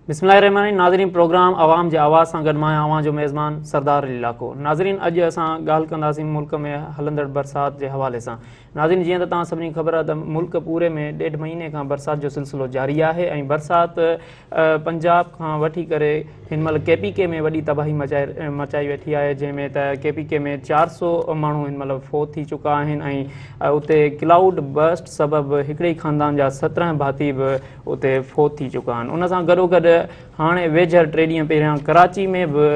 बिस्मिल्लाहिर्रहमानिर्रहीम। नाज़रीन, प्रोग्राम आवाम जे आवाज़ सां गॾु मां आवां जो मेज़बान सरदार इलाइक़ो। नाज़रीन, अॼु असां ॻाल्हि कंदासीं मुल्क में हलंदड़ बरसाति जे हवाले सां। नाज़रीन, जीअं त तव्हां सभिनी ख़बर आहे त मुल्क पूरे में 1.5 महीने खां बरसाति जो सिलसिलो जारी आहे ऐं बरसाति पंजाब खां वठी करे हिन महिल KPK में वॾी तबाही मचाई वेठी आहे, जंहिंमें त KPK में 400 माण्हू हिन महिल फ़ौत थी चुका आहिनि ऐं उते क्लाउड बस्ट सबबि हिकिड़े ई ख़ानदान जा 17 भाती बि उते फ़ौत थी चुका आहिनि। उन सां गॾोगॾु हाणे वेझर 3 ॾींहं पहिरियां कराची में बि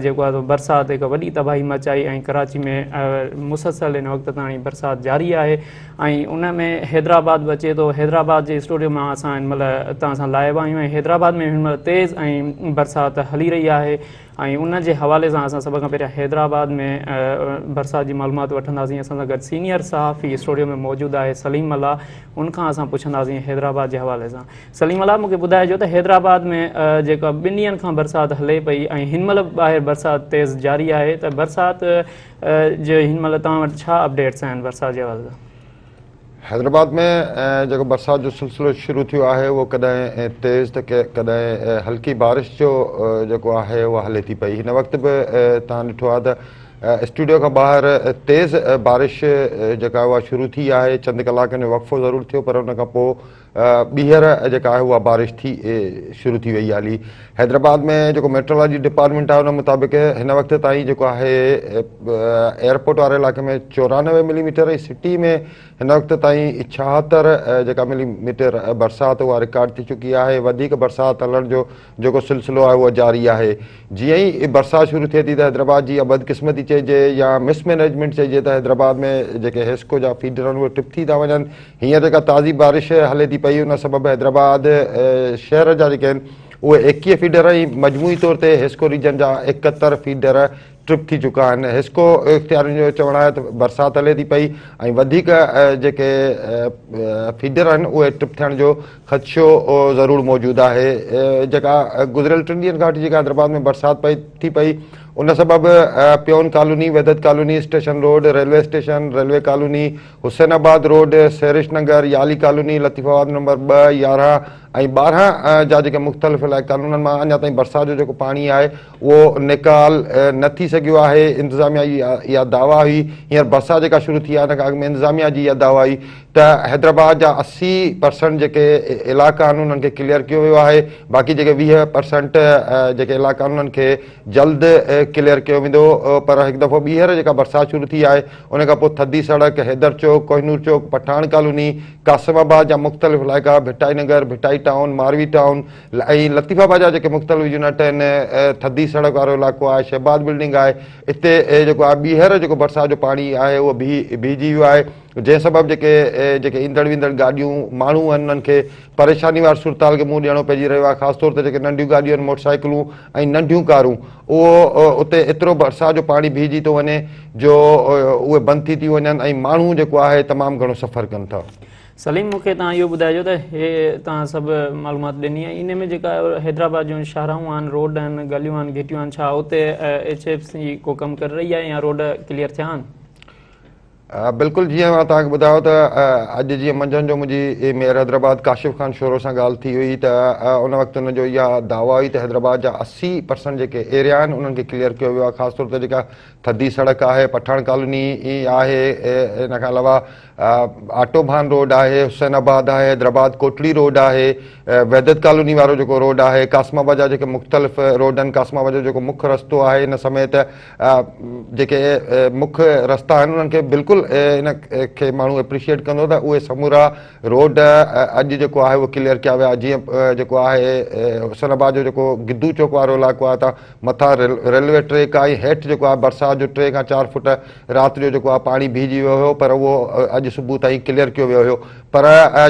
जेको आहे बरसाति हिकु वॾी तबाही मचाई ऐं कराची में मुसलसल हिन वक़्त ताईं बरसाति जारी आहे ऐं उन में हैदराबाद बि अचे थो। हैदराबाद जे स्टूडियो मां असां हिन महिल तव्हां सां लाइव आहियूं ऐं हैदराबाद में हिन महिल तेज़ ऐं बरसाति हली रही आहे ऐं उन जे हवाले सां असां सभ खां पहिरियां हैदराबाद में बरसाति जी मालूमात वठंदासीं। असां सां गॾु सीनियर सहाफ़ी स्टूडियो में मौजूदु आहे सलीम अला, उनखां असां पुछंदासीं हैदराबाद जे हवाले सां। सलीम अला, मूंखे ॿुधाइजो त हैदराबाद में जेका 2 ॾींहंनि खां बरसाति हले पई ऐं हिन महिल ॿाहिरि बरसाति तेज़ जारी आहे, त बरसाति जे हिन महिल तव्हां वटि छा अपडेट्स आहिनि बरसाति जे हवाले सां? हैदराबाद में जो बरसात जो सिलसिलो शुरू थियो आहे उहो कॾहिं तेज़ त कॾहिं हल्की बारिश जो जेको आहे उहा हले थी पई। हिन वक़्तु बि तव्हां ॾिठो आहे त स्टूडियो खां ॿाहिरि तेज़ बारिश जेका उहा शुरू थी आहे। चंद कलाकनि जो वक़फ़ो ज़रूरु थियो, पर उन खां पोइ ॿीहर जेका आहे उहा बारिश थी शुरू थी वई हली। हैदराबाद में जेको मेट्रोलॉजी डिपार्टमेंट आहे उन मुताबिक़ हिन वक़्तु ताईं जेको आहे एयरपोर्ट वारे इलाइक़े में 94 मिलीमीटर ऐं सिटी में हिन वक़्तु ताईं 76 जेका मिलीमीटर बरसाति उहा रिकॉर्ड थी चुकी आहे। वधीक बरसाति हलण जो जेको सिलसिलो आहे उहो जारी आहे। जीअं ई बरसाति शुरू थिए थी त हैदराबाद जी या बदकिस्मती चइजे या मिसमैनेजमेंट चइजे त हैदराबाद में जेके हेस्को जा फीडर आहिनि उहे टिप थी था वञनि। हींअर जेका ताज़ी बारिश हले थी पई उन सबबि हैदराबाद शहर जा जेके आहिनि उहे 21 फीडर ऐं मजमूई तौर ते हेस्को रीजन जा 71 फीडर ट्रिप थी चुका आहिनि। हेस्को इख़्तियारियुनि जो चवणु आहे त बरसाति हले थी पई ऐं वधीक जेके फीडर आहिनि उहे ट्रिप थियण जो ख़दशो ज़रूरु मौजूदु आहे। जेका गुज़िरियल 3 ॾींहंनि खां वठी जेका हैदराबाद में बरसाति थी पई उन सबबि प्योन कॉलोनी, वेदत colony, station road, railway station, railway colony, Husainabad road, सैरिश नगर, याली कॉलोनी, लतीफ़ाबाद नंबर 2, 11 ऐं 12 जा जेके मुख़्तलिफ़ इलाइक़ा आहिनि उन्हनि मां अञा ताईं बरसाति जो जेको पाणी आहे उहो निकाल न थी सघियो आहे। इंतिज़ामिया जी इहा दावा हुई, हींअर बरसाति जेका शुरू थी आहे हिन खां अॻु में इंतिज़ामिया जी इहा दावा हुई त हैदराबाद जा 80% जेके इलाइक़ा आहिनि उन्हनि खे क्लियर कयो वियो आहे। बाक़ी जेके 20% जेके इलाइक़ा आहिनि उन्हनि खे जल्द क्लियर कयो वेंदो। पर हिकु दफ़ो ॿीहर जेका बरसाति शुरू थी आहे उन खां पोइ थधी सड़क, हैदर चौक, कोहिनूर चौक, पठान कॉलोनी, कासिमाबाद जा मुख़्तलिफ़ इलाइक़ा, भिटाई नगर, भिटाई टाउन, मारवी टाउन ऐं लतीफ़ाबाद जा जेके मुख़्तलिफ़ यूनिट आहिनि, थधी सड़क वारो इलाइक़ो आहे, शहबाद बिल्डिंग आहे, हिते जेको आहे ॿीहर जेको बरसाति जो पाणी आहे उहो बीहजी वियो आहे। जंहिं सबबि जेके ईंदड़ वेंदड़ गाॾियूं माण्हू आहिनि उन्हनि खे परेशानी वारी सूरताल खे मुंहुं ॾियणो पइजी रहियो आहे। ख़ासि तौर ते जेके नंढियूं गाॾियूं आहिनि, मोटरसाइकिलूं ऐं नंढियूं कारूं, उहो उते एतिरो बरसाति जो पाणी बीहजी थो वञे जो उहे बंदि थी वञनि ऐं माण्हू जेको आहे तमामु घणो सफ़र कनि था। सलीम, मूंखे तव्हां इहो ॿुधाइजो त हे तव्हां सभु मालूमात ॾिनी आहे, इन में जेका हैदराबाद जूं शाहराऊं आहिनि, रोड आहिनि, गलियूं आहिनि, घिटियूं आहिनि, छा उते HFC को कमु करे रही आहे या रोड क्लियर थिया आहिनि? बिल्कुलु, जीअं मां तव्हांखे ॿुधायो त अॼु जीअं मंझंदि जो मुंहिंजी मेयर हैदराबाद काशिफ़ ख़ान शोरो सां ॻाल्हि थी हुई त उन वक़्तु हुनजो इहा दावा हुई त हैदराबाद जा 80% जेके एरिया आहिनि उन्हनि खे क्लियर कयो वियो आहे। ख़ासि तौर ते जेका थधी सड़क आहे, पठान कॉलोनी आहे, इन खां अलावा आटोभान रोड आहे, हुसैनाबाद आहे, हैदराबाद कोटली रोड आहे, वैदत कॉलोनी वारो जेको रोड आहे, कासमाबाद जा जेके मुख़्तलिफ़ रोड आहिनि, कासमाबाद जो जेको मुख्य रस्तो आहे, इन समेत जेके मुख्य रस्ता आहिनि उन्हनि खे बिल्कुलु इन खे माण्हू एप्रिशिएट कंदो त उहे समूरा रोड अॼु जेको आहे उहो क्लियर कया विया। जीअं जेको आहे हुसैनाबाद जो जेको गिद्दू चौक वारो इलाइक़ो आहे त मथां रेलवे ट्रैक आहे, हेठि जेको आहे बरसाति जो 3 खां 4 फुट राति जो जेको आहे पाणी बीहजी वियो हुयो, पर उहो अॼु सुबुह ताईं क्लियर कयो वियो हुयो। पर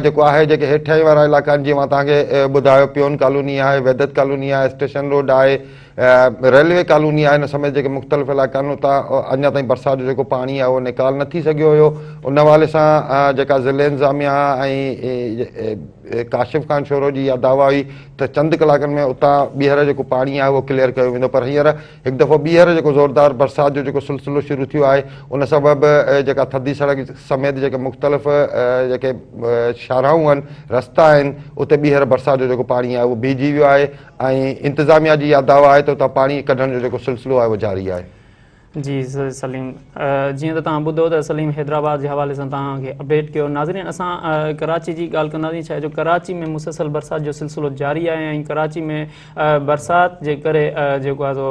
जेको आहे जेके हेठि वारा इलाइक़ा आहिनि, जीअं मां तव्हांखे ॿुधायो, प्योन कॉलोनी आहे, वैदत कॉलोनी आहे, स्टेशन रोड आहे, रेलवे कॉलोनी आहे, इन समेत जेके मुख़्तलिफ़ इलाइक़ा आहिनि उतां अञा ताईं बरसाति जो जेको पाणी आहे उहो निकाल न थी सघियो हुयो। उन हवाले सां जेका ज़िले इंतिज़ामिया ऐं काशिफ़ ख़ान शोरो जी इहा दावा हुई त चंद कलाकनि में उतां ॿीहर जेको पाणी आहे उहो क्लियर कयो वेंदो, पर हींअर हिकु दफ़ो ॿीहर जेको ज़ोरदार बरसाति जो जेको सिलसिलो शुरू थियो आहे उन सबबि जेका थधी सड़क समेत जेके मुख़्तलिफ़ जेके शाहराऊं आहिनि, रस्ता आहिनि, उते ॿीहर बरसाति जो जेको पाणी आहे उहो बीहजी वियो आहे ऐं इंतिज़ामिया जी इहा दावा आहे त उतां पाणी कढण जो जेको सिलसिलो आहे उहो जारी आहे। जी सलीम, जीअं त तव्हां ॿुधो त सलीम हैदराबाद जे हवाले सां तव्हांखे अपडेट कयो। नाज़रीन, असां कराची जी ॻाल्हि कंदासीं। छा आहे जो कराची में मुसलसल बरसाति जो सिलसिलो जारी आहे ऐं कराची में बरसाति जे करे जेको आहे सो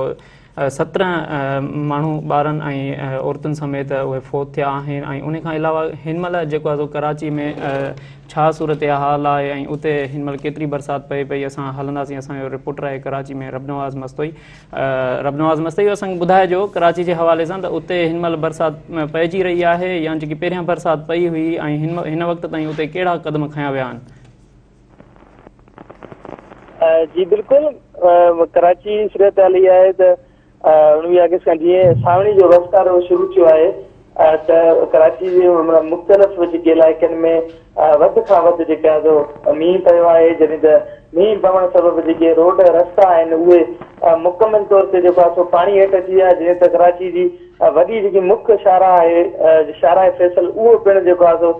17 माण्हू ॿारनि ऐं औरतुनि समेत उहे फ़ौत थिया आहिनि ऐं उन खां अलावा हिन महिल जेको आहे सो कराची में छा सूरत हाल आहे ऐं उते हिन महिल केतिरी बरसाति पए पई, असां हलंदासीं। असांजो रिपोर्टर आहे कराची में रबनवाज़ मस्तई असांखे ॿुधाइजो कराची जे हवाले सां त उते हिन महिल बरसाति पइजी रही आहे या जेकी पहिरियां बरसाति पई हुई ऐं हिन वक़्त ताईं उते कहिड़ा क़दम खयां विया आहिनि? जी बिल्कुलु, कराची सूरत हाल इहा आहे त 19 अगस्त खां जीअं सावणी जो वारो शुरू थियो आहे त कराची जे मुख़्तलिफ़ जेके इलाइक़नि में वधि खां वधि जेका मींहुं पियो आहे, जॾहिं त मींहुं पवण सबबि जेके रोड रस्ता आहिनि उहे मुकमल तौर ते जेको आहे सो पाणी हेठि अची विया। जीअं त कराची जी वॾी जेकी मुख्य शाहराह आहे, शाहराह फैसल, उहो पिणु जेको आहे सो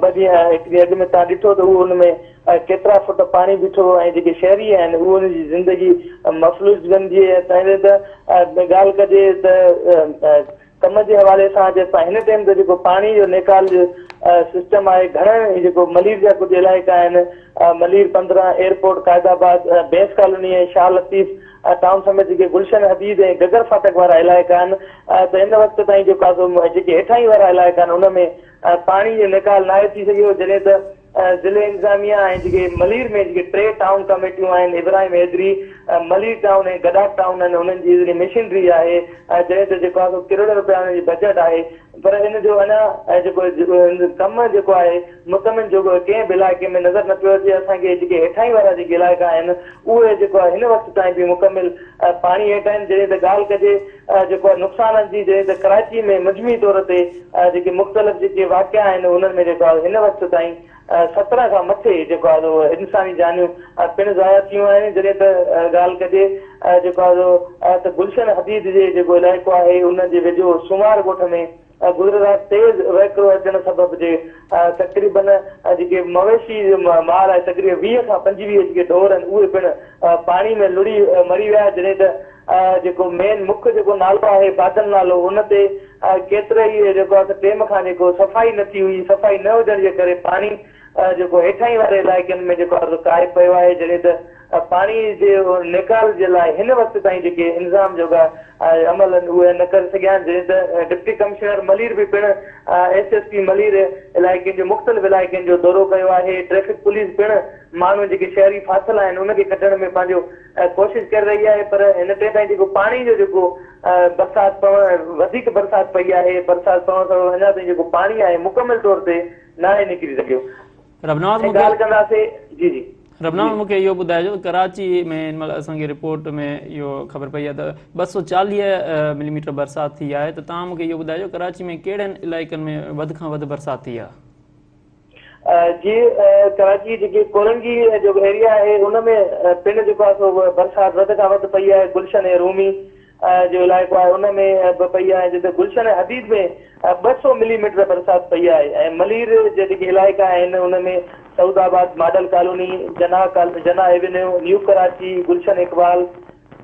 2 ॾींहं हिकु ॾींहुं अॻु में तव्हां ॾिठो त उहो हुन में केतिरा फुट पाणी बीठो ऐं जेके शहरी आहिनि उहो हुनजी ज़िंदगी मफ़लूज़ बणिजी। तंहिंजे त ॻाल्हि कजे त कम जे हवाले सां हिन टाइम ते जेको पाणी जो निकाल जो सिस्टम आहे, घणनि जेको मलीर जा कुझु इलाइक़ा आहिनि, मलीर 15, एयरपोर्ट, क़ायदाबाद, बेंस कॉलोनी ऐं शाह लतीफ़ टाउन समेत जेके गुलशन हदीद ऐं गगर फाटक वारा इलाइक़ा आहिनि, त हिन वक़्त ताईं जेको आहे जेके हेठाई वारा इलाइक़ा आहिनि उन में पाणी जो निकाल नाहे थी सघियो। जॾहिं त ज़िले इंतिज़ामिया ऐं जेके मलीर में जेके 3 टाउन कमेटियूं आहिनि, इब्राहिम हैदरी, मलीर टाउन ऐं गडाक टाउन आहिनि, उन्हनि जी जेकी मशीनरी आहे, जॾहिं त जेको आहे किरोड़ रुपया हुनजी बजट आहे, पर हिन जो अञा जेको कमु जेको आहे मुकमिल जेको कंहिं बि इलाइक़े में नज़र न पियो अचे। असांखे जेके हेठाई वारा जेके इलाइक़ा आहिनि उहे जेको आहे हिन वक़्त ताईं बि मुकमिल पाणी हेठि आहिनि। जॾहिं त ॻाल्हि कजे जेको आहे नुक़साननि जी, जॾहिं त कराची में मजमूई तौर ते जेके मुख़्तलिफ़ जेके वाक़िआ आहिनि उन्हनि में जेको आहे हिन वक़्त ताईं 17 खां मथे जेको आहे इंसानी जानियूं पिणु ज़ाया थियूं आहिनि। जॾहिं त ॻाल्हि कजे जेको आहे त गुलशन हदीद जे जेको इलाइक़ो आहे उनजे वेझो सुमार ॻोठ में गुज़र राति तेज़ वहिकिरो अचण सबबि जे तक़रीबन जेके मवेशी माल आहे, तक़रीबन 20 खां 25 जेके ढोर आहिनि उहे पिणु पाणी में लुड़ी मरी विया। जॾहिं त जेको मेन मुख्य जेको नालो आहे बादल नालो, उन ते केतिरे ई जेको आहे टेम खां जेको सफ़ाई न थी हुई, सफ़ाई न हुजण जे करे पाणी जेको हेठाई वारे इलाइक़नि में जेको आहे काए पियो आहे। जॾहिं त पाणी जे निकाल जे लाइ हिन वक़्त ताईं जेके इंतज़ाम जेका अमल आहिनि उहे न करे सघिया आहिनि। जॾहिं त डिप्टी कमिश्नर मलीर बि पिणु SSP मलीर इलाइक़े जो मुख़्तलिफ़ इलाइक़नि जो दौरो कयो आहे। ट्रैफिक पुलिस पिणु माण्हू जेके शहरी फाथल आहिनि उनखे कढण में पंहिंजो कोशिशि करे रही आहे, पर हिन ते ताईं जेको पाणी जो जेको बरसाति पवण वधीक बरसाति पई आहे, बरसाति पवण सां अञा ताईं जेको पाणी आहे मुकमिल तौर ते नाहे निकिरी सघियो। ॻाल्हि कंदासीं जी रबनाज़, मूंखे इहो ॿुधाइजो कराची में हिन महिल असांखे रिपोर्ट में इहो ख़बर पई आहे त 240 मिलीमीटर बरसाति थी आहे, त तव्हां मूंखे इहो ॿुधाइजो कराची में कहिड़नि इलाइक़नि में वधि खां वधि बरसाति थी आहे? जी कराची जेके कोरंगी जो एरिया आहे उनमें पिणु जेको आहे सो बरसाति वधि खां वधि पई आहे। गुलशन ऐं रूमी जो इलाइक़ो आहे उनमें पई आहे, जिते गुलशन ऐं हदीद में 200 मिलीमीटर बरसाति पई आहे। ऐं मलीर जे जेके इलाइक़ा आहिनि उनमें सऊदाबाद, मॉडल कॉलोनी, जना एवेन्यू, न्यू कराची, गुलशन इकबाल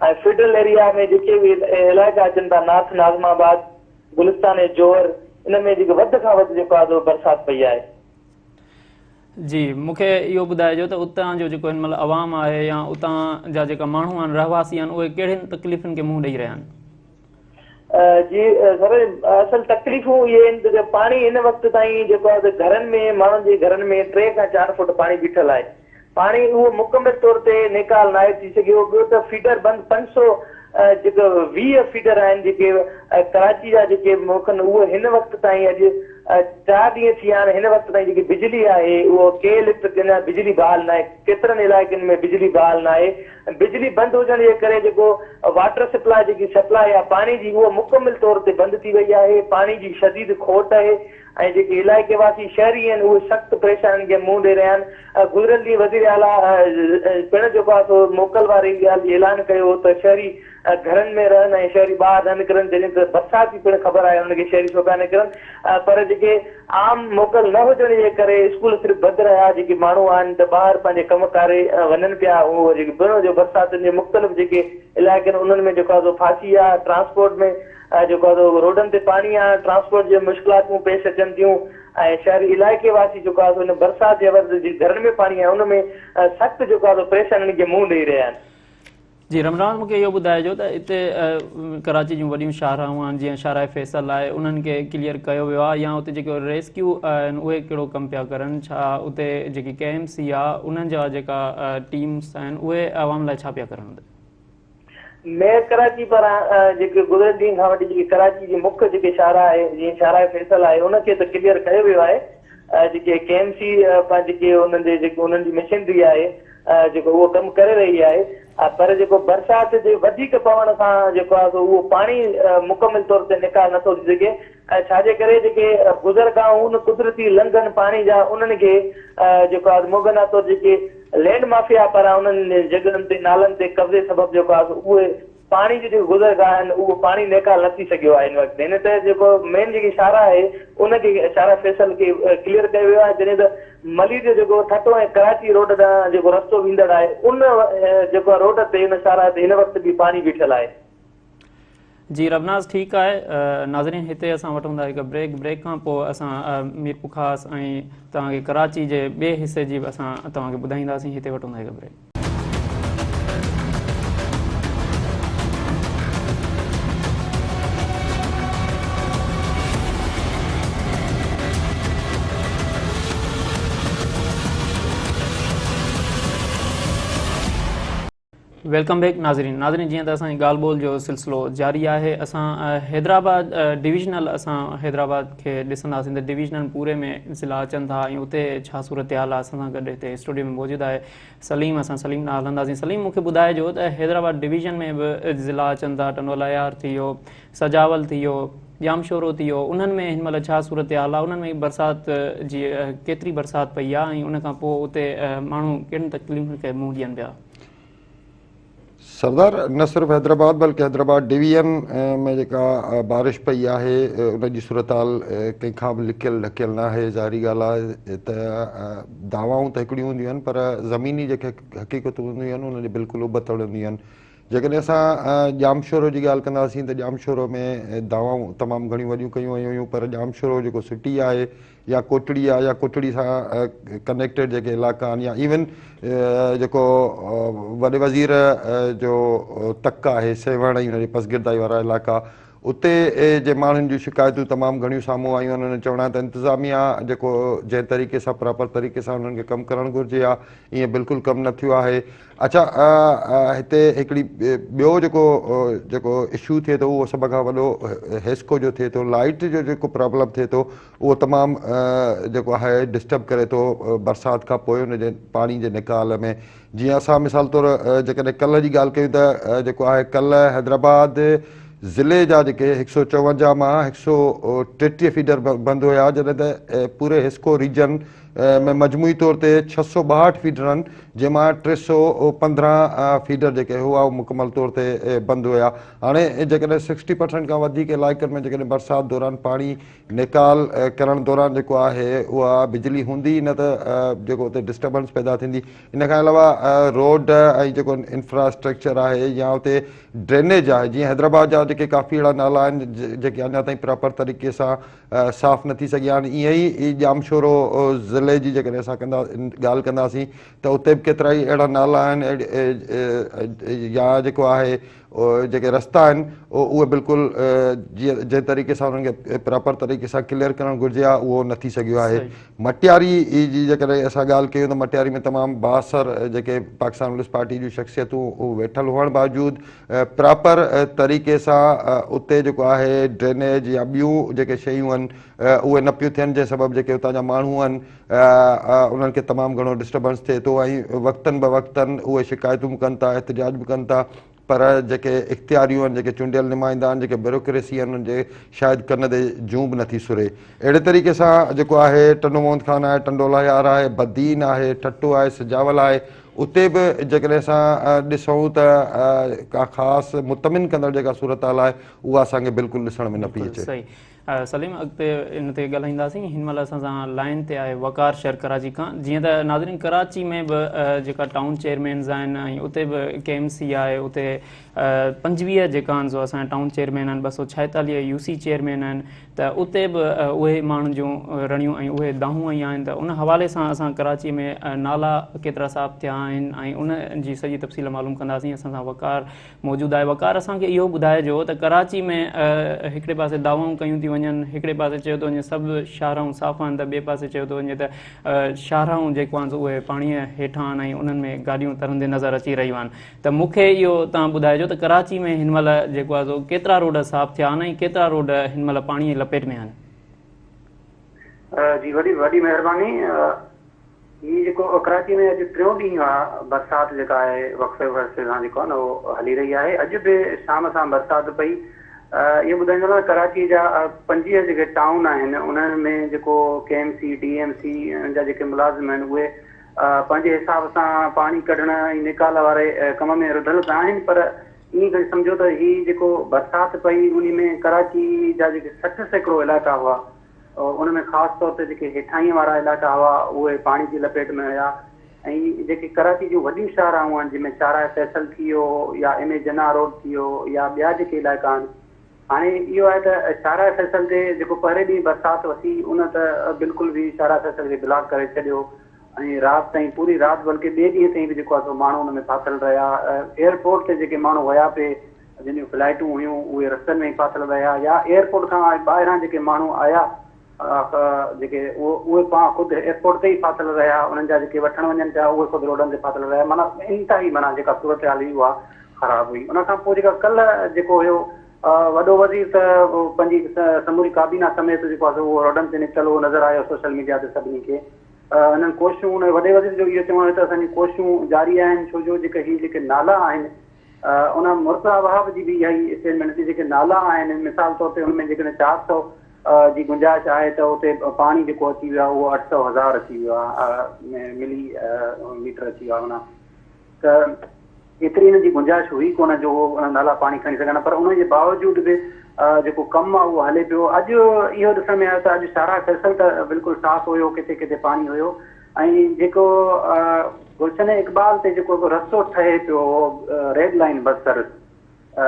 ऐं फेडरल एरिया में जेके बि इलाइक़ा अचनि था, नाथ नाज़माबाद, गुलिस्तान ऐं जोहर, इन में जेके वधि खां वधि जेको आहे बरसाति पई आहे। जी, मूंखे इहो ॿुधाइजो त उतां जो जेको हिन महिल अवाम आहे या उतां जा जेका माण्हू आहिनि, रहवासी आहिनि, उहे कहिड़ियुनि तकलीफ़ुनि खे मुंहुं ॾेई रहिया आहिनि? जी सर, असल तकलीफ़ूं इहे आहिनि त पाणी हिन वक़्त ताईं जेको आहे घरनि में, माण्हुनि जे घरनि में 3 खां 4 फुट पाणी बीठल आहे। पाणी उहो मुकमिल तौर ते निकाल नाहे थी सघियो। ॿियो त फीडर बंदि 500 जेके 20 फीडर आहिनि जेके कराची जा जेके मोखनि, उहे हिन वक़्त ताईं अॼु 4 ॾींहं थी विया आहिनि। हिन वक़्त ताईं जेकी बिजली आहे उहो के लिफ्ट बिजली बहाल न आहे, केतिरनि इलाइक़नि में बिजली बहाल न आहे। बिजली बंदि हुजण जे करे जेको वाटर सप्लाई जेकी सप्लाई आहे पाणी जी, उहो मुकमिल तौर ते बंदि थी वई आहे। पाणी जी शदीद खोट आहे ऐं जेके इलाइक़े वासी शहरी आहिनि उहे सख़्तु परेशानी खे मुंहुं ॾेई रहिया आहिनि। गुज़िरियल ॾींहुं वज़ीर आला पिणु जेको आहे सो मोकल वारी ॻाल्हि ऐलान कयो त शहरी घरनि में रहनि ऐं शहरी ॿाहिरि न निकिरनि, जॾहिं त बरसाति जी पिणु ख़बर आहे हुनखे शहरी छो पिया निकिरनि। पर जेके आम मोकल न हुजण जे करे स्कूल सिर्फ़ु बंदि रहिया, जेके माण्हू आहिनि त ॿाहिरि पंहिंजे कम कारे वञनि पिया। उहो जेके पिणु जो बरसातियुनि जे मुख़्तलिफ़ जेके इलाइक़े आहिनि उन्हनि में जेको आहे सो फासी आहे, ट्रांसपोर्ट में जेको आहे सो रोडनि ते पाणी आहे, ट्रांसपोर्ट जे मुश्किलातूं पेश अचनि थियूं ऐं शहरी इलाइक़े वासी जेको आहे सो हिन बरसाति जे वक़्तु जी घरनि में पाणी आहे उनमें सख़्तु जेको आहे सो परेशानियुनि खे मुंहुं ॾेई रहिया आहिनि। जी रमज़ान, मूंखे इहो ॿुधाइजो त हिते कराची जूं वॾियूं शाहराऊं आहिनि जीअं शाहराए फैसल आहे, उन्हनि खे क्लियर कयो वियो आहे या उते जेके रेस्क्यू आहिनि उहे कहिड़ो कमु पिया करनि? छा उते जेकी KMC आहे उन्हनि जा जेका टीम्स आहिनि उहे आवाम लाइ छा पिया करनि? मेयर कराची पारां जेके गुज़िरियल ॾींहं खां वठी जेके कराची जी मुख्य जेके शाहरा आहे जीअं शाहराए फैसल आहे उनखे त क्लियर कयो वियो आहे। जेके KMC जेके उन्हनि जे जेको उन्हनि जी मशीनरी आहे जेको उहो कमु करे रही आहे, पर जेको बरसाति जे वधीक पवण सां जेको आहे सो उहो पाणी मुकमिल तौर ते निकाल नथो थी सघे। छाजे करे जेके गुज़रगाहूं आहिनि कुदरती लंघनि पाणी जा उन्हनि खे जेको आहे मुगना तौर जेके लैंड माफ़िया पारां उन्हनि जॻहियुनि ते नालनि ते कब्ज़े सबबु जेको आहे उहे पाणी जी जेके गुज़रगाह आहिनि उहो पाणी निकाल न थी सघियो आहे हिन वक़्तु। हिन ते जेको मेन जेकी शाहरा आहे उनखे शाहरा फैसल खे क्लियर कयो वियो आहे, जॾहिं त मली जो जेको ठटो ऐं कराची रोड ॾांहुं जेको रस्तो वेंदड़ आहे उन जेको रोड ते हिन शाहरा ते हिन वक़्तु बि पाणी बीठल आहे। जी रबनाज़, ठीकु आहे। नाज़रीन, हिते असां वठूं था हिकु ब्रेक खां पोइ असां मीर पुखास ऐं तव्हांखे कराची जे ॿिए हिसे जी असां तव्हांखे ॿुधाईंदासीं। हिते वठूं था हिकु ब्रेक। वेलकम बैक नाज़रीन, जीअं त असांजी ॻाल्हि ॿोल जो सिलसिलो जारी आहे। असां हैदराबाद डिविजनल असां हैदराबाद खे ॾिसंदासीं त डिविजनल पूरे में ज़िला अचनि था ऐं उते छा सूरत हाल आहे। असां सां गॾु हिते स्टूडियो में मौजूदु आहे सलीम। असां सलीम ॾांहुं हलंदासीं। सलीम, मूंखे ॿुधाइजो त हैदराबाद डिविजन में बि ज़िला अचनि था, टनोलायार थी वियो, सजावल थी वियो, जामशोरो थी वियो, उन्हनि में हिन महिल छा सूरत हाल आहे? उन्हनि में बरसाति जी केतिरी बरसाति पई आहे ऐं उनखां पोइ उते माण्हू कहिड़ियुनि तकलीफ़ुनि खे मुंहुं ॾियनि पिया? सरदार, न सिर्फ़ु हैदराबाद बल्कि हैदराबाद डिवीजन में जेका बारिश पई आहे उनजी सूरत हाल कंहिंखां बि लिकियल ढकियल न आहे। ज़ाहिरी ॻाल्हि आहे त दावाऊं त हिकिड़ियूं हूंदियूं आहिनि पर ज़मीनी जेके हक़ीक़तूं हूंदियूं आहिनि उनजी बिल्कुलु उबतड़ हूंदियूं आहिनि। जेकॾहिं असां जामशोरो जी ॻाल्हि कंदासीं त जामशोरो में दावाऊं तमामु घणियूं वॾियूं कयूं वयूं हुयूं, पर जामशोरो जेको सिटी आहे या कोटड़ी आहे या कोटड़ी सां कनेक्टेड जेके इलाइक़ा आहिनि या इवन जेको वॾे वज़ीर जो तक आहे सेवण ऐं हुनजे पसगिरदाई वारा इलाइक़ा, उते जे माण्हुनि जूं शिकायतूं तमामु घणियूं साम्हूं आयूं आहिनि। उन्हनि चवणु आहे त इंतिज़ामिया जेको जंहिं तरीक़े सां प्रॉपर तरीक़े सां उन्हनि खे कमु करणु घुरिजे आहे ईअं बिल्कुलु कमु न थियो आहे। अच्छा, हिते हिकिड़ी ॿियो जेको इशू थिए थो उहो सभ खां वॾो हेस्को जो थिए थो। लाइट जो जेको प्रॉब्लम थिए थो उहो तमामु जेको आहे डिस्टर्ब करे थो बरसाति खां पोइ उनजे पाणी जे निकाल में। जीअं असां मिसाल तौरु जेकॾहिं कल्ह जी ॻाल्हि कयूं त जेको आहे कल्ह हैदराबाद ज़िले जा जेके 154 मां 133 फीडर बंदि हुया, जॾहिं त पूरे हिस्को रीजन में मजमूई तौर ते 662 फीडर आहिनि, जंहिंमां 315 फीडर जेके हुआ उहे मुकमल तौर ते बंदि हुया। हाणे जेकॾहिं 60% खां वधीक इलाइक़नि में जेकॾहिं बरसाति दौरान पाणी निकाल करण दौरान जेको आहे उहा बिजली हूंदी न त जेको उते डिस्टर्बेंस पैदा थींदी। इन खां अलावा रोड ऐं जेको इंफ्रास्ट्रक्चर आहे या उते ड्रेनेज आहे, जीअं हैदराबाद जा जेके काफ़ी अहिड़ा नाला आहिनि जेके अञा ताईं प्रॉपर तरीक़े सां साफ़ न थी सघिया आहिनि, ईअं ई जामशोरो ज़िले जी जेकॾहिं असां ॻाल्हि कंदासीं त उते बि केतिरा ई अहिड़ा नाला आहिनि या जेको आहे जेके रस्ता आहिनि उहे बिल्कुलु जंहिं तरीक़े सां उन्हनि खे प्रॉपर तरीक़े सां क्लियर करणु घुरिजे आहे उहो न थी सघियो आहे। मटियारी जी जेकॾहिं असां ॻाल्हि कयूं त मटियारी में तमामु बासर जेके पाकिस्तान कम्युनिस्ट पार्टी जूं शख़्सियतूं वेठल हुअण बावजूदि प्रॉपर तरीक़े सां उते जेको आहे ड्रेनेज या ॿियूं जेके शयूं आहिनि उहे न पियूं थियनि, जंहिं सबबु जेके उतां जा माण्हू आहिनि उन्हनि खे तमामु घणो डिस्टर्बेंस थिए थो ऐं वक़्तनि ब वक़्तनि उहे शिकायतूं बि कनि था, एहतिजाज बि कनि था। पर जेके इख़्तियारियूं आहिनि, जेके चूंडियल नुमाइंदा आहिनि, जेके ब्यूरोक्रेसी आहिनि, उन्हनि जे शायदि कन ते जूं बि नथी सुरे। अहिड़े तरीक़े सां जेको आहे टंडो मोहम्मद खान आहे, टंडोला यार आहे, बदीन आहे, टट्टू आहे, सिजावल आहे, उते बि जेकॾहिं असां ॾिसूं त का ख़ासि मुतमिन कंदड़ जेका सूरत हाल आहे उहा असांखे बिल्कुलु ॾिसण में न पई अचे। सही सलीम, अॻिते इन ते ॻाल्हाईंदासीं। हिन महिल असां सां लाइन ते आहे वकार शहर कराची खां। जीअं त नाज़रीन, कराची में बि जेका टाउन चेयरमैन्स आहिनि ऐं उते बि KMC आहे, उते 25 जेका आहिनि सो असांजा टाउन चेयरमैन आहिनि, 246 UC चेयरमैन आहिनि, त उते बि उहे माण्हुनि जूं रणियूं ऐं उहे दाहूं आई आहिनि। त उन हवाले सां असां कराची में नाला केतिरा साफ़ थिया आहिनि ऐं उन जी सॼी तफ़सील मालूम कंदासीं। असां सां वकार मौजूदु आहे। वकार, असांखे इहो ॿुधाइजो त कराची में हिकिड़े पासे दावाऊं कयूं थियूं वञनि, हिकिड़े पासे चयो थो वञे सभु शाहराऊं साफ़ आहिनि, त ॿिए पासे चयो थो वञे त शाहराऊं जेको आहिनि उहे पाणीअ हेठां आहिनि ऐं उन्हनि में गाॾियूं तरंदे नज़र अची रहियूं आहिनि। त मूंखे इहो तव्हां ॿुधाइजो त कराची में हिन महिल जेको आहे सो केतिरा रोड साफ़ थिया आहिनि ऐं केतिरा रोड हिन महिल पाणीअ जी लपेट में आहिनि। जी वॾी वॾी महिरबानी। हीअ जेको कराची में अॼु टियों ॾींहुं आहे बरसाति जेका आहे वक़्फ़े वक़्फ़े सां जेको आहे न उहो हली रही आहे। अॼु बि शाम सां बरसाति पई। इहो ॿुधाईंदो कराची जा 25 जेके टाउन आहिनि उन्हनि में जेको KMC DMC जा जेके मुलाज़िम आहिनि उहे पंहिंजे हिसाब सां पाणी कढण ऐं निकाल वारे कम में रुधल त आहिनि, पर ईअं करे सम्झो त हीअ जेको बरसाति पई उन में कराची जा जेके 60% इलाइक़ा हुआ, उन में ख़ासि तौर ते जेके हेठाईअ वारा इलाइक़ा हुआ उहे पाणी जी लपेट में हुया। ऐं जेके कराची जूं वॾियूं शाहराऊं आहिनि जंहिंमें शाहरा फैसल थी वियो या MA जन्ना रोड थी वियो या ॿिया जेके इलाइक़ा आहिनि, हाणे इहो आहे त शाहरा फैसल ते जेको पहिरें ॾींहुं बरसाति वसी उन त बिल्कुलु बि शाहरा फैसल खे ब्लॉक करे छॾियो ऐं राति ताईं पूरी राति बल्कि ॿिए ॾींहं ताईं बि जेको आहे सो माण्हू हुन में फाथल रहिया। एयरपोर्ट ते जेके माण्हू विया पिए, जिन जूं फ्लाइटूं हुयूं उहे रस्तनि में फाथल रहिया, या एयरपोर्ट खां ॿाहिरां जेके माण्हू आया जेके उहे पाण ख़ुदि एयरपोर्ट ते ई फाथल रहिया, उन्हनि जा जेके वठण वञनि पिया उहे ख़ुदि रोडनि ते फाथल रहिया। माना इंतिहाई माना जेका सूरत हाल हुई उहा ख़राबु हुई। उन खां पोइ जेका कल्ह जेको हुयो वॾो वज़ीर त पंहिंजी समूरी काबीना समेत जेको आहे उहो रोडनि ते निकितल उहो नज़र आयो सोशल मीडिया ते सभिनी खे। हिननि कोशिशूं उन वॾे वज़ीर जो इहो चवणु त असांजी कोशिशूं जारी आहिनि, छो जो जेके हीअ जेके नाला आहिनि उन मुर्तज़ा वहाब जी बि इहा ई स्टेटमेंट थी, जेके नाला आहिनि मिसाल तौर ते हुनमें जेकॾहिं 400 जी गुंजाइश आहे त उते पाणी जेको अची वियो आहे उहो 800,000 अची वियो आहे मिली मीटर अची वियो आहे। माना त एतिरी हिन जी गुंजाइश हुई कोन जो नाला पाणी खणी सघनि, पर उन जे बावजूद बि जेको कमु आहे उहो हले पियो। अॼु इहो ॾिसण में आयो त अॼु शाहरा फैसल त बिल्कुलु साफ़ हुयो, किथे किथे पाणी हुयो। ऐं जेको गुलशन इक़बाल ते जेको रस्तो ठहे पियो red line bus service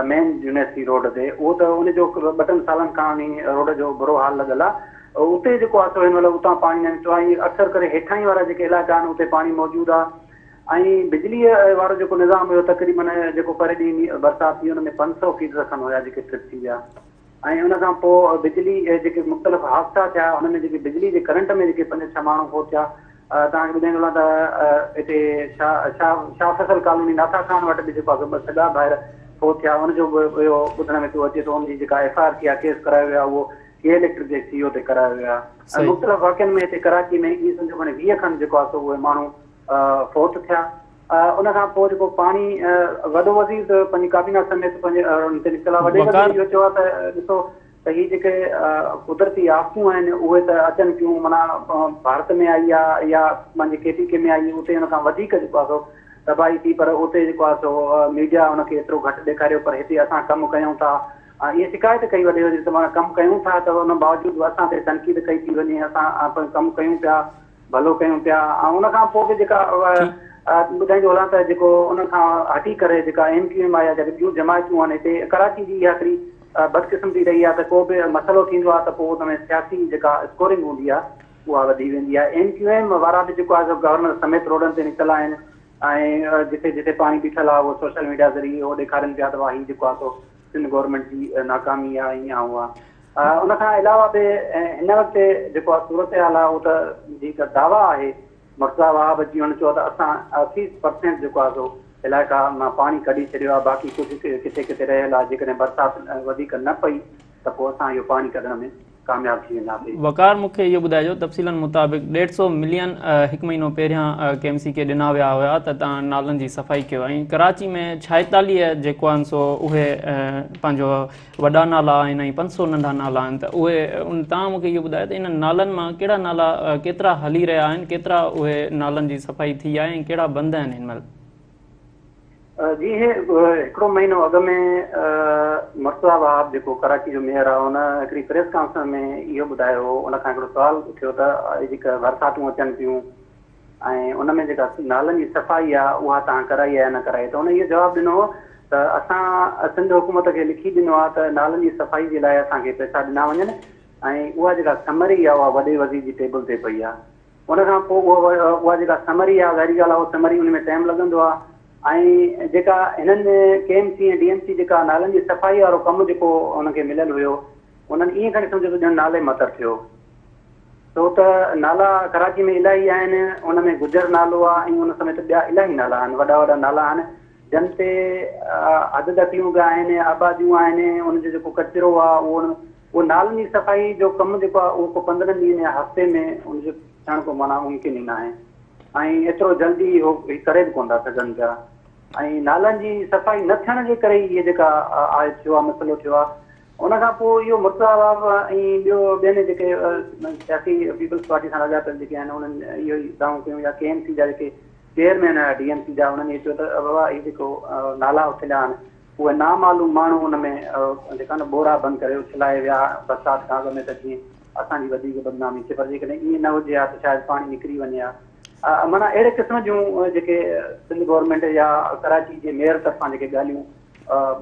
main university road ते, उहो त उनजो 2-3 सालनि खां रोड जो बुरो हाल लॻल आहे। उते जेको आहे सो हिन महिल उतां पाणी न निकितो आहे। अक्सर करे हेठाई वारा जेके इलाइक़ा आहिनि उते पाणी मौजूदु आहे। ऐं बिजलीअ वारो जेको निज़ाम हुयो तक़रीबन जेको पहिरें ॾींहुं बरसाति थी हुन में 500% खनि हुया जेके ट्रिप थी विया। ऐं उन खां पोइ बिजली जेके मुख़्तलिफ़ हादसा थिया हुन में जेके बिजली जे करंट में जेके 5-6 माण्हू हो थिया। तव्हांखे ॿुधाईंदो आहे त हिते शाह फैसल कॉलोनी नाथा खान वटि बि जेको आहे सॼा ॿाहिरि हो थिया, हुनजो बि इहो ॿुधण में पियो अचे थो हुनजी जेका FIR थी आहे, केस करायो विया उहो इलेक्ट्रिक जे CEO ते करायो विया। ऐं मुख़्तलिफ़ वाक़िअनि में हिते कराची में ईअं सम्झो खणे 20 खनि जेको आहे सो उहे माण्हू फोत थिया। उन खां पोइ जेको पाणी वॾो वज़ीर त पंहिंजी काबीना समेत पंहिंजे निकितल आहे। वॾे वज़ीर इहो चयो आहे त ॾिसो त हीअ जेके कुदरती आफ़तूं आहिनि उहे त अचनि थियूं, माना भारत में आई आहे या पंहिंजे KPK में आई, उते हुन खां वधीक जेको आहे सो तबाही थी, पर उते जेको आहे सो मीडिया हुनखे एतिरो घटि ॾेखारियो, पर हिते असां कमु कयूं था। इहा शिकायत कई वॾे वज़ीर त माना कमु कयूं था त उन बावजूदि असां ते तनक़ीद कई थी वञे, असां कमु कयूं पिया, भलो कयूं पिया। ऐं उन खां पोइ बि जेका ॿुधाईंदो हलां त जेको उन खां हटी करे जेका MQM आहे या जेके ॿियूं जमायतूं आहिनि हिते कराची जी इहा हिकिड़ी बदकिस्मती रही आहे त को बि मसइलो थींदो आहे त पोइ हुन में सियासी जेका स्कोरिंग हूंदी आहे उहा वधी वेंदी आहे। MQM वारा बि जेको आहे गवर्नर समेत रोडनि ते निकितल आहिनि ऐं जिते जिते पाणी बीठल आहे उहो सोशल मीडिया ज़रिए उहो ॾेखारनि पिया त हीअ जेको आहे सो सिंध गवर्नमेंट जी नाकामी आहे ईअं हुआ। उन खां अलावा बि हिन वक़्तु जेको आहे सूरत हाल आहे उहो त जेका दावा आहे मुर्तज़ा वहाब जी, हुन चयो त असां 80% जेको आहे सो इलाइक़ा मां पाणी कढी छॾियो आहे, बाक़ी कुझु किथे किथे रहियल आहे। जेकॾहिं बरसाति वधीक न पई त पोइ असां इहो पाणी कढण में कामयाब थी वेंदासीं। वकार मूंखे इहो ॿुधाइजो तफ़सीलनि मुताबिक़ 150 मिलियन हिकु महीनो पहिरियां KMC खे ॾिना विया हुआ त तव्हां नालनि जी सफ़ाई कयो ऐं कराची में 46 जेको आहिनि सो उहे पंहिंजो वॾा नाला आहिनि ऐं 500 नंढा नाला आहिनि त उहे तव्हां मूंखे इहो ॿुधायो त इन नालनि मां कहिड़ा नाला केतिरा हली रहिया आहिनि, केतिरा उहे नालनि जी सफ़ाई थी आहे ऐं कहिड़ा बंदि आहिनि हिन महिल? जी हिकिड़ो महीनो अॻु में मुर्तज़ा वहाब जेको कराची जो मेयर आहे हुन हिकिड़ी प्रेस कॉन्फ्रेंस में इहो ॿुधायो हो, उन खां हिकिड़ो सुवालु पुछियो त जेका बरसातूं अचनि थियूं ऐं उन में जेका नालनि जी सफ़ाई आहे उहा तव्हां कराई आहे या न कराई, त हुन इहो जवाबु ॾिनो हो त असां सिंध हुकूमत खे लिखी ॾिनो आहे त नालनि जी सफ़ाई जे लाइ असांखे पैसा ॾिना वञनि ऐं उहा जेका समरी आहे उहा वॾे वज़ीर जी टेबल ते पई आहे। उन खां पोइ उहा जेका समरी आहे ज़ाहिरी ॻाल्हि आहे उहा समरी उन में टाइम लॻंदो आहे ऐं जेका हिननि KMC ऐं DMC जेका नालनि जी सफ़ाई वारो कमु जेको हुनखे मिलियल हुयो उन्हनि ईअं खणी सम्झो त ॼण नाले मतर थियो छो त नाला कराची में इलाही आहिनि, उन में गुजर नालो आहे ऐं उन समेत ॿिया इलाही नाला आहिनि, वॾा वॾा नाला आहिनि जिन ते अध दखलियूं बि आहिनि, आबादियूं आहिनि, उनजो जेको कचिरो आहे उहो नालनि जी सफ़ाई जो कमु जेको आहे उहो को 15 ॾींहं या हफ़्ते में उनजो थियण को माना मुमकिन ई न आहे ऐं एतिरो जल्दी उहो करे बि कोन था सघनि पिया ऐं नालनि जी सफ़ाई न थियण जे करे इहे जेका आहे थियो आहे मसइलो थियो आहे। उन खां पोइ इहो मुर्तज़ा वहाब ऐं ॿियनि जेके सियासी पीपल्स पार्टी सां लाॻापियल जेके आहिनि उन्हनि इहो ई दावो कयूं या KMC जा जेके चेयरमैन DMC जा उन्हनि इहो चयो त बाबा इहे जेको नाला उथिया आहिनि उहे नामालूम माण्हू उन में जेका न बोरा बंदि करे उछलाए विया बरसाति खां अॻु में त जीअं असांजी वधीक बदनामी थिए, पर जेकॾहिं ईअं न हुजे हा त शायदि पाणी निकिरी वञे हा। माना अहिड़े क़िस्म जूं जेके सिंध गवर्नमेंट या कराची जे मेयर तरफ़ां जेके ॻाल्हियूं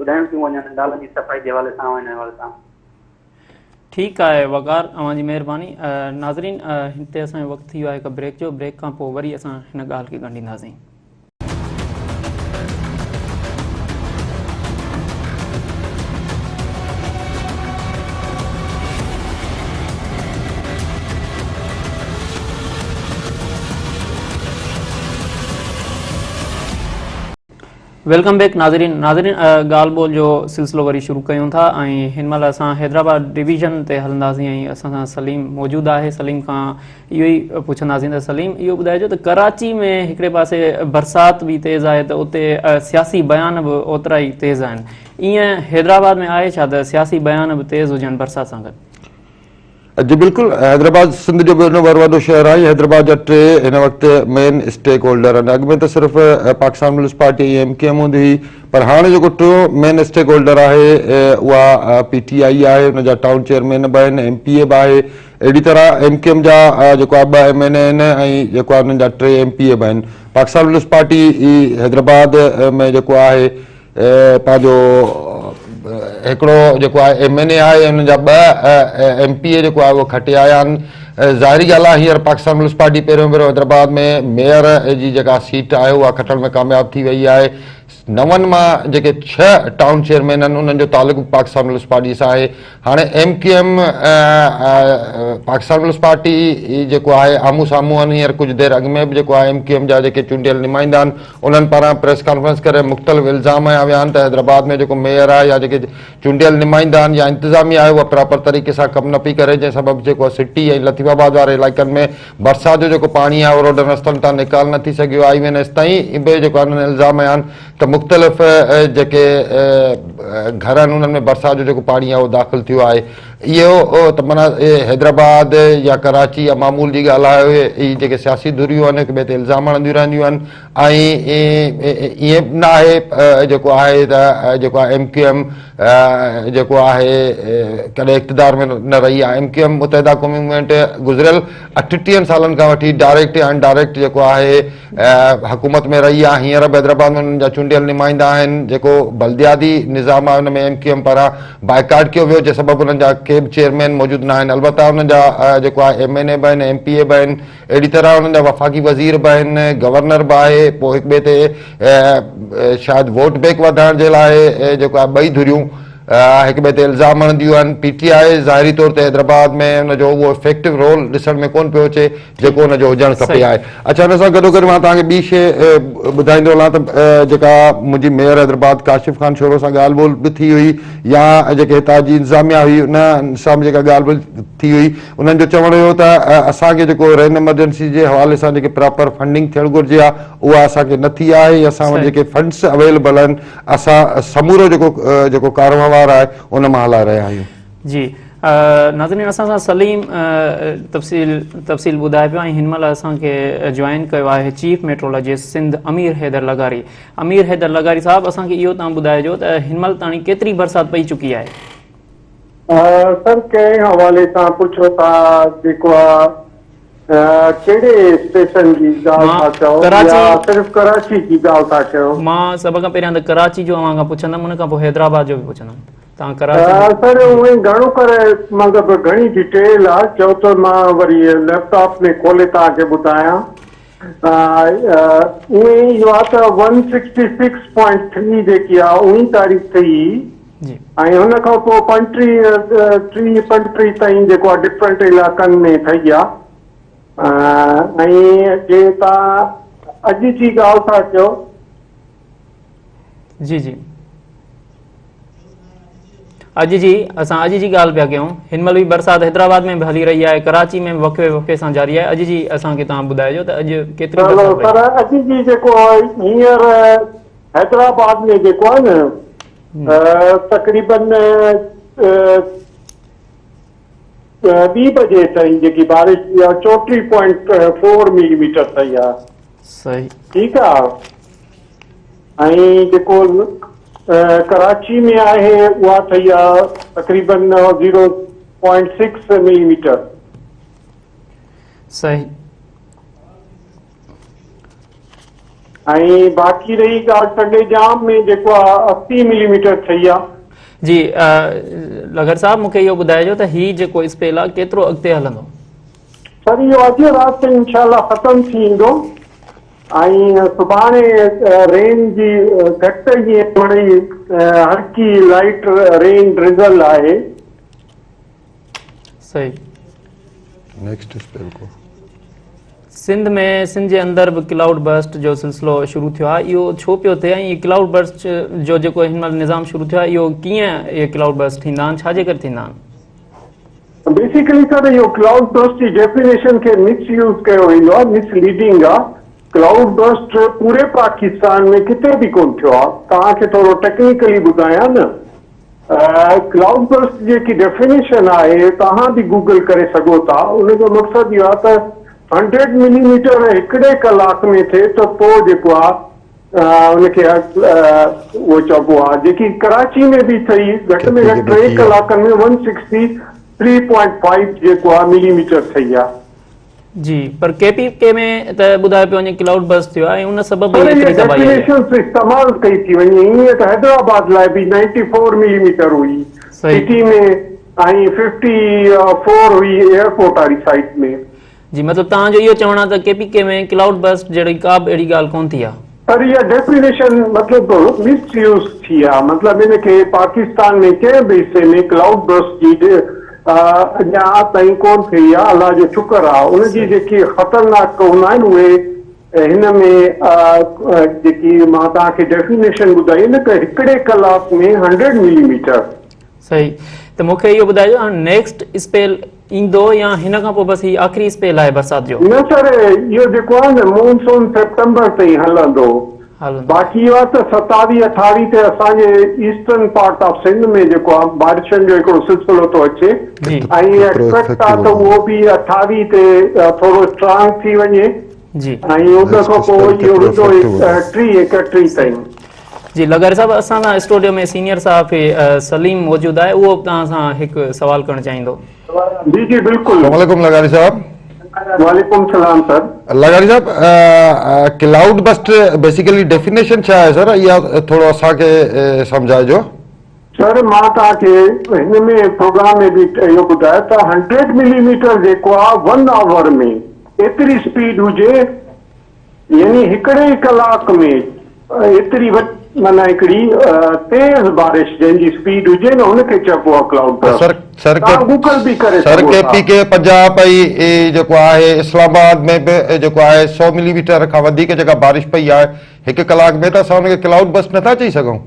ॿुधाइण थियूं वञनि नालनि जी सफ़ाई जे हवाले सां हिन हवाले सां। ठीकु आहे वकार, अव्हांजी महिरबानी। नाज़रीन हिते असांजो वक़्तु थी वियो आहे हिकु ब्रेक जो, ब्रेक खां पोइ वरी असां हिन ॻाल्हि खे ॻंढींदासीं। वेलकम बैक नाज़रीन। ॻाल्हि ॿोल जो सिलसिलो वरी शुरू कयूं था ऐं हिन महिल असां हैदराबाद डिवीज़न ते हलंदासीं ऐं असां सां सलीम मौजूदु आहे। सलीम खां इहो ई पुछंदासीं त सलीम इहो ॿुधाइजो त कराची में हिकिड़े पासे बरसाति बि तेज़ आहे त उते सियासी बयान बि ओतिरा ई तेज़ आहिनि, ईअं हैदराबाद में आहे छा त सियासी बयान बि तेज़ हुजनि बरसाति सां गॾु? जी बिल्कुलु, हैदराबाद सिंध जो ॿियो वॾो शहर आहे। हैदराबाद जा 3 हिन वक़्तु मेन स्टेक होल्डर आहिनि। अॻु में त सिर्फ़ु पाकिस्तान पीपल्स पार्टी MKM हूंदी हुई, पर हाणे जेको टियों मेन स्टेक होल्डर आहे उहा PTI आहे, हुनजा टाउन चेयरमैन बि आहिनि, MPA बि आहे। अहिड़ी तरह MKM जा जेको आहे 2 MNA आहिनि ऐं जेको आहे हुननि जा 3 MPA बि आहिनि। पाकिस्तान पीपल्स पार्टी हैदराबाद में जेको आहे पंहिंजो हिकिड़ो जेको आहे MNA आहे, हुननि जा 2 MPA जेको आहे उहो खटे आया आहिनि। ज़ाहिरी ॻाल्हि आहे हींअर पाकिस्तान पीपल्स पार्टी पहिरियों भेरो हैदराबाद में मेयर जी जेका सीट आहे उहा खटण में कामयाब थी वई आहे। 9 मां जेके 6 टाउन चेयरमैन आहिनि उन्हनि जो तालुक़ु पाकिस्तान पीपल्स पार्टी सां आहे। हाणे MKM पाकिस्तान पीपल्स पार्टी जेको आहे आम्हूं साम्हूं आहिनि। हींअर कुझु देरि अॻु में बि जेको आहे MKM जा जेके चूंडियल नुमाइंदा आहिनि उन्हनि पारां प्रेस कॉन्फ्रेंस करे मुख़्तलिफ़ इल्ज़ाम हया विया आहिनि त हैदराबाद में जेको मेयर आहे या जेके चूंडियल नुमाइंदा आहिनि या इंतिज़ामिया आहे उहा प्रॉपर तरीक़े सां कमु न पई करे, जंहिं सबबु जेको सिटी ऐं लतीफ़ाबाद वारे इलाइक़नि में बरसाति जो जेको पाणी आहे उहो रोडनि रस्तनि तां निकाल न थी सघियो आहे। INS ताईं बि जेको आहे हुननि इल्ज़ाम हया आहिनि त मुख़्तलिफ़ जेके घर आहिनि उन्हनि में बरसाति जो जेको पाणी आहे उहो दाख़िल थियो आहे। इहो त माना हैदराबाद या कराची या मामूल जी ॻाल्हि आहे, इहे जेके सियासी धुरियूं आहिनि हिक ॿिए ते इल्ज़ाम हणंदियूं रहंदियूं आहिनि ऐं ईअं बि न आहे जेको आहे त जेको आहे MKM जेको आहे कॾहिं इक़्तिदार में न रही आहे। MKM मुतहिदा क़ौमी मूवमेंट गुज़िरियल 38 सालनि खां वठी डायरेक्ट या इनडायरेक्ट जेको आहे हुकूमत में रही आहे। हींअर बि हैदराबाद में हुननि जा चूंडियल नुमाइंदा आहिनि। जेको बल्दियाती निज़ाम आहे हुन में MKM पारां बाइकाट कयो वियो, जंहिं सबबु हुननि जा के बि चेयरमैन मौजूदु न आहिनि। अलबत्ता हुननि जा जेको आहे MNA बि आहिनि, MPA बि आहिनि। अहिड़ी तरह हुननि जा वफ़ाक़ी वज़ीर बि आहिनि, गवर्नर बि आहे। पोइ हिक ॿिए ते शायदि वोट बैंक वधाइण जे लाइ जेको आहे 2 धुरियूं हिक ॿिए ते इल्ज़ाम हणंदियूं आहिनि। PTI ज़ाहिरी तौर ते हैदराबाद में हुनजो उहो इफेक्टिव रोल ॾिसण में कोन पियो अचे जेको हुनजो हुजणु खपे आहे। अच्छा, हुन सां गॾोगॾु मां तव्हांखे ॿी शइ ॿुधाईंदो हलां त जेका मुंहिंजी मेयर हैदराबाद काशिफ़ ख़ान शोरो सां ॻाल्हि ॿोल बि थी हुई, या जेके हितां जी इंतिज़ामिया हुई उन सां बि जेका ॻाल्हि ॿोल थी हुई, उन्हनि जो चवणु हुयो त असांखे जेको रेन एमरजेंसी जे हवाले सां जेके प्रॉपर फंडिंग थियणु घुरिजे आहे उहा असांखे न थी आहे। असां वटि जेके फंड्स अवेलेबल आहिनि असां समूरो जेको कारोबार आहे उन मां हलाए रहिया आहियूं। जी नाज़रीन, असां सां सलीम तफ़सील ॿुधाए पियो ऐं हिन महिल असांखे जॉइन कयो आहे चीफ मेट्रोलॉजिस्ट सिंध अमीर हैदर लगारी। अमीर हैदर लगारी साहब, असांखे इहो तव्हां ॿुधाइजो त हिन महिल ताणी केतिरी बरसाति पई चुकी आहे? सर, कंहिं हवाले सां पुछो था, जेको आहे कहिड़े स्टेशन जी ॻाल्हि था चओ या सिर्फ़ु कराची जी ॻाल्हि था चओ? मां सभ खां पहिरियां त कराची जो अव्हां खां पुछंदुमि, उन खां पोइ हैदराबाद जो बि पुछंदुमि। तव्हां कराची सर, उहे घणो करे मतिलबु घणी डिटेल आहे, चओ त मां वरी लैपटॉप में खोले तव्हांखे ॿुधायां। उहे इहो आहे त 166.3 जेकी आहे 19 तारीख़ थी, ऐं हुन खां पोइ 35 ताईं जेको आहे डिफरेंट इलाइक़नि में थी आहे। ऐं जे तव्हां अॼु जी ॻाल्हि था चओ? जी जी, अॼु जी ॻाल्हि पिया कयूं। हिन महिल बि बरसाति हैदराबाद में बि हली रही आहे, कराची में वक़्फ़े वक़्फ़े सां जारी आहे। अॼु जी असांखे तव्हां ॿुधाइजो त अॼु केतिरी बरसाति? पर अॼु जी जेको आहे हींअर हैदराबाद में जेको आहे न तक़रीबन 2 बजे ताईं जेकी बारिश थी आहे 34.4 मिलीमीटर थी आहे। सही, ठीकु आहे। ऐं जेको कराची में आहे उहा थी आहे तक़रीबन 0.6 मिलीमीटर। सही। ऐं बाक़ी रही ॻाल्हि तंडेजाम में जेको आहे 80 मिलीमीटर थी आहे। जी लगर साहब, मूंखे इहो ॿुधाइजो त हीउ जेको स्पेल आहे केतिरो अॻिते हलंदो? सर, इहो अॼु राति ताईं इंशाल्लाह ख़तमु थी ईंदो ऐं सुभाणे रेन जी घटि जीअं हल्की लाइट रेन ड्रिज़ल आहे। सही। नेक्स्ट स्पेल को सिंध जे अंदरि बि क्लाउड बर्स्ट जो सिलसिलो शुरू थियो आहे। इहो छो पियो थिए ऐं क्लाउड बर्स्ट जो जेको हिन महिल निज़ाम शुरू थियो आहे, इहो कीअं इहे क्लाउड बर्स्ट थींदा आहिनि, छाजे करे थींदा आहिनि? बेसिकली सर, इहो क्लाउड बर्स्ट जी डेफिनेशन खे मिस यूज़ कयो वेंदो आहे, मिसलीडिंग आहे। क्लाउड बर्स्ट पूरे पाकिस्तान में किथे बि कोन थियो आहे। तव्हांखे थोरो टेक्निकली ॿुधायां न, क्लाउड बर्स्ट जेकी डेफिनेशन आहे तव्हां बि गूगल करे सघो था। उनजो मक़सदु इहो आहे त 100 मिलीमीटर हिकिड़े कलाक में थिए त पोइ जेको आहे उनखे उहो चइबो आहे। जेकी कराची में बि थी, घटि में घटि 3 कलाकनि में 163.5 जेको आहे मिलीमीटर थी आहे। जी, पर KPK में त ॿुधाए पियो वञे क्लाउड बर्स्ट थियो आहे ऐं उन सबबु इस्तेमालु कई थी वञे। ईअं त हैदराबाद लाइ बि 94 मिलीमीटर हुई सिटी में ऐं 54 हुई एयरपोर्ट वारी साइड में। जी, मतिलबु तव्हांजो इहो चवणु आहे त KPK में क्लाउड बर्स्ट जहिड़ी का बि अहिड़ी ॻाल्हि कोन थी आहे? पर इहा डेफिनेशन मतिलबु मिसयूज़ थी आहे। मतिलबु इनखे पाकिस्तान में कंहिं बि हिसे में क्लाउड बर्स्ट जी अञा ताईं कोन थी आहे। अलाह जो शुक्र आहे। उनजी जेकी ख़तरनाक हूंदा आहिनि उहे हिन में जेकी मां तव्हांखे डेफिनेशन ॿुधाई न कि हिकिड़े कलाक में 100 मिलीमीटर। सही। त मूंखे इहो ॿुधाइजो, नेक्स्ट स्पेल ईंदो या हिन खां पोइ बसि हीउ आख़िरी स्पेल आहे बरसाति जो? न सर, इहो जेको आहे न मॉनसून सेप्टेंबर ताईं हलंदो। बाक़ी इहो आहे त 27-28 ते असांजे ईस्टर्न पार्ट ऑफ सिंध में जेको आहे बारिशनि जो हिकिड़ो सिलसिलो थो अचे ऐं एक्सपेक्ट आहे त उहो बि 28 ते थोरो स्ट्रांग थी वञे ऐं उन खां पोइ इहो हूंदो 30-31 ताईं। जी लगर साहब, असां सां स्टूडियो में सीनियर साहब सलीम मौजूदु आहे, उहो तव्हां सां हिकु सवाल करणु चाहींदो। जी जी बिल्कुल। वालेकुम लगारी साहब। वालेकुम सलाम सर। लगारी साहब, क्लाउड बस्ट बेसिकली डेफिनेशन छा आहे सर, या थोरो असांखे सम्झाइजो। सर, मां तव्हांखे हिन में प्रोग्राम में बि इहो ॿुधायो त 100 मिलीमीटर जेको आहे 1 आवर में एतिरी स्पीड हुजे, यानी हिकिड़े कलाक में एतिरी माना हिकिड़ी तेज़ बारिश जंहिंजी स्पीड हुजे न हुनखे चइबो आहे क्लाउड बर्स्ट। तव्हां गूगल बि करे सर सघो के था। पी के पंजाब ऐं जेको आहे इस्लामाबाद में बि जेको आहे 100 मिलीमीटर खां वधीक जेका बारिश पई आहे 1 कलाक में, त असां हुनखे क्लाउड बर्स्ट नथा चई सघूं?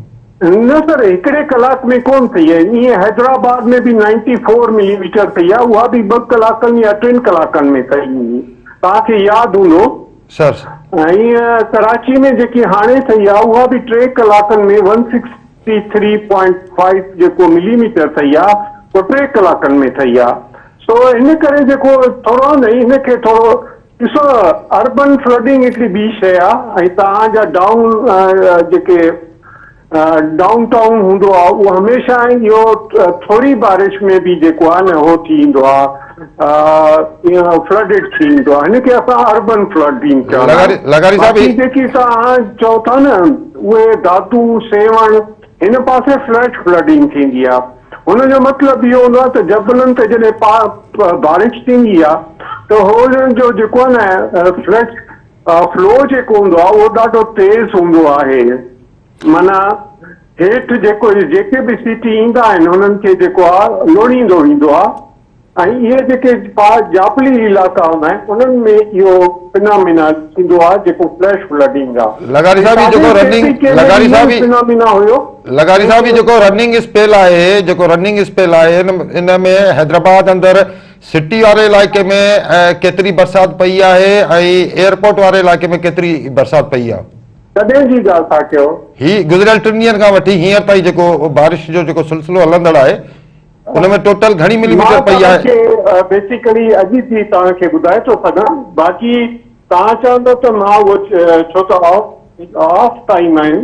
न सर, हिकिड़े कलाक में कोन थी आहे। ईअं हैदराबाद में बि 94 मिलीमीटर थी आहे, उहा बि 2 कलाकनि या 3 कलाकनि में थी। तव्हांखे यादि हूंदो सर। ऐं कराची में जेकी हाणे थी आहे उहा बि 3 कलाकनि में 163.5 जेको मिलीमीटर थी आहे उहो 3 कलाकनि में थी आहे। सो इन करे जेको थोरो न हिनखे थोरो ॾिसो, अर्बन फ्लडिंग हिकिड़ी ॿी शइ आहे। ऐं तव्हांजा जेके डाउन टाउन हूंदो आहे उहो हमेशह इहो थोरी बारिश में बि जेको आहे न उहो थी ईंदो आहे, फ्लडेड थी ईंदो आहे। हिनखे असां अर्बन फ्लडिंग लगारी साहब जेकी तव्हां चओ था न उहे धातु सेवण हिन पासे फ्लैश फ्लडिंग थींदी आहे। हुनजो मतिलबु इहो हूंदो आहे त जबलनि ते जॾहिं बारिश थींदी आहे त हुननि जो जेको आहे न फ्लैश फ्लो जेको हूंदो आहे उहो ॾाढो तेज़ हूंदो आहे। माना हेठि जेके बि सिटी ईंदा आहिनि हुननि खे जेको आहे लोड़ींदो वेंदो आहे। ऐं इहे जेके जापली इलाइक़ा हूंदा आहिनि उन्हनि में इहो फिनामिना थींदो आहे जेको फ्लैश फ्लडिंग आहे। लगारी साहब जेको रनिंग स्पेल आहे, जेको रनिंग स्पेल आहे इन में हैदराबाद अंदरि सिटी वारे इलाइक़े में केतिरी बरसाति पई आहे ऐं एयरपोर्ट वारे इलाइक़े में केतिरी बरसाति पई आहे? कॾहिं जी ॻाल्हि था कयो? ही गुज़िरियल 3 ॾींहंनि खां वठी हींअर ताईं जेको बारिश जो जेको सिलसिलो हलंदड़ आहे उनमें टोटल घणी मिलीमीटर पई आहे? बेसिकली अॼु जी तव्हांखे ॿुधाए थो सघां, बाक़ी तव्हां चवंदो त मां उहो छो त ऑफ टाइम आहिनि।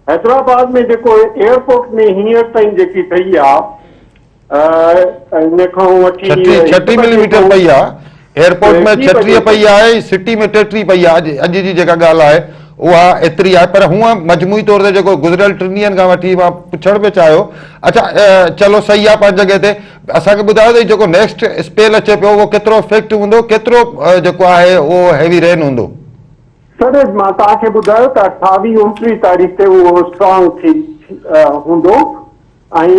हैदराबाद में जेको एयरपोर्ट में हींअर ताईं जेकी ठही आहे इन खां वठी 36 मिलीमीटर पई आहे। एयरपोर्ट में 36 पई आहे, सिटी में 33 पई आहे। अॼु जी जेका ॻाल्हि आहे उहा एतिरी आहे। पर हूअं मजमूई तौर ते जेको गुज़िरियल 3 ॾींहंनि खां वठी मां पुछण पियो चाहियो। अच्छा, चलो सही आहे पंहिंजी जॻह ते। असांखे ॿुधायो त जेको नेक्स्ट स्पेल अचे पियो उहो केतिरो इफेक्ट हूंदो, केतिरो जेको आहे उहो हैवी रेन हूंदो? सर मां तव्हांखे ॿुधायो त 28-29 तारीख़ ते उहो स्ट्रॉन्ग थी हूंदो। ऐं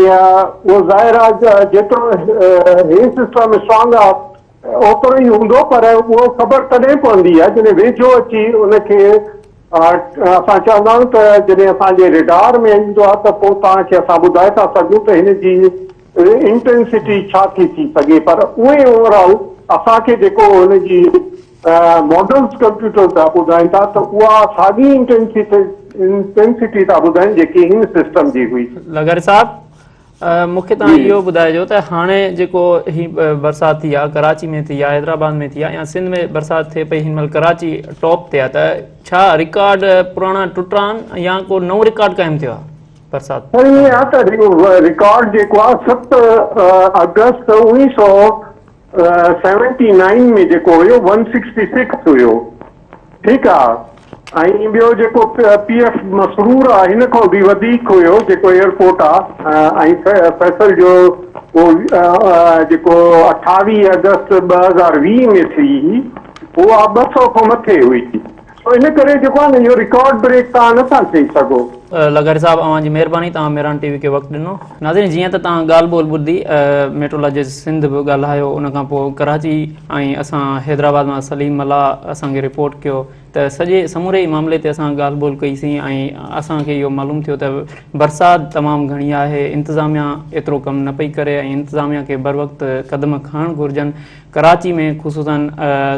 उहो ज़ाहिर आहे जेतिरो हे सिस्टम स्ट्रॉन्ग आहे ओतिरो ई हूंदो, पर उहो ख़बर तॾहिं पवंदी आहे जॾहिं वेझो अची उनखे असां चवंदा आहियूं त जॾहिं असांजे रेडार में ईंदो आहे त पोइ तव्हांखे असां ॿुधाए था सघूं त हिन जी इंटेंसिटी छा थी सघे। पर उहे ओवरऑल असांखे जेको हुनजी मॉडल्स कंप्यूटर था ॿुधाइनि था त उहा साॻी इंटेंसिटी था ॿुधाइनि जेकी हिन सिस्टम जी हुई। लगारी साहब मूंखे तव्हां इहो ॿुधाइजो त हाणे जेको ही बरसाति थी आहे कराची में थी आहे, हैदराबाद में थी आहे या सिंध में बरसाति थिए पई, हिन महिल कराची टॉप ते आहे, त छा रिकॉर्ड पुराणा टुटा आहिनि या को नओं रिकॉर्ड क़ाइमु थियो आहे बरसाति? सर ईअं आहे त रिकॉर्ड जेको आहे 7 अगस्त 1979 में जेको हुयो 166 हुयो। ठीकु आहे। ऐं ॿियो जेको PF मसरूर आहे हिन खां बि वधीक हुयो जेको एयरपोर्ट आहे। ऐं फैसल जो जेको 28 अगस्त 2020 में थी उहा 200 खां मथे हुई। इन करे जेको आहे न इहो रिकॉर्ड ब्रेक तव्हां नथा चई सघो। लगारी साहब अवां जी महिरबानी, तव्हां मेरान टीवी खे वक़्तु ॾिनो। नाज़रीन, जीअं त तव्हां ॻाल्हि ॿोल ॿुधी मेट्रोलॉजिस्ट सिंध बि ॻाल्हायो, उन खां पोइ कराची ऐं असां हैदराबाद मां सलीम मला असांखे रिपोर्ट कयो त सॼे समूरे ई मामले ते असां ॻाल्हि ॿोल कईसीं ऐं असांखे इहो मालूम थियो त बरसाति तमामु घणी आहे, इंतिज़ामिया एतिरो कमु न पई करे ऐं इंतिज़ामिया खे बर वक़्तु क़दम खणणु घुरिजनि। कराची में ख़ुसूसन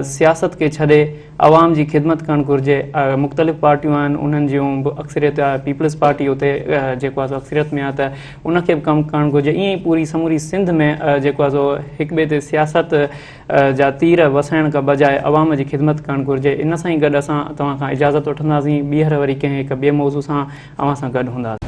सियासत खे छॾे आवाम जी ख़िदमत करणु घुरिजे। मुख़्तलिफ़ पार्टियूं आहिनि, उन्हनि जूं बि अक्सरियत आहे, पीपल्स पार्टी उते जेको आहे सो अक्सरियत में आहे, त उनखे बि कमु करणु घुरिजे। ईअं ई पूरी समूरी सिंध में जेको आहे सो हिकु ॿिए ते सियासत जा तीर वसाइण खां बजाए आवाम जी ख़िदमत करणु घुरिजे। इन सां ई गॾु असां तव्हां खां इजाज़त वठंदासीं। ॿीहर वरी कंहिं हिकु ॿिए मौज़ू सां अवां सां गॾु हूंदासीं।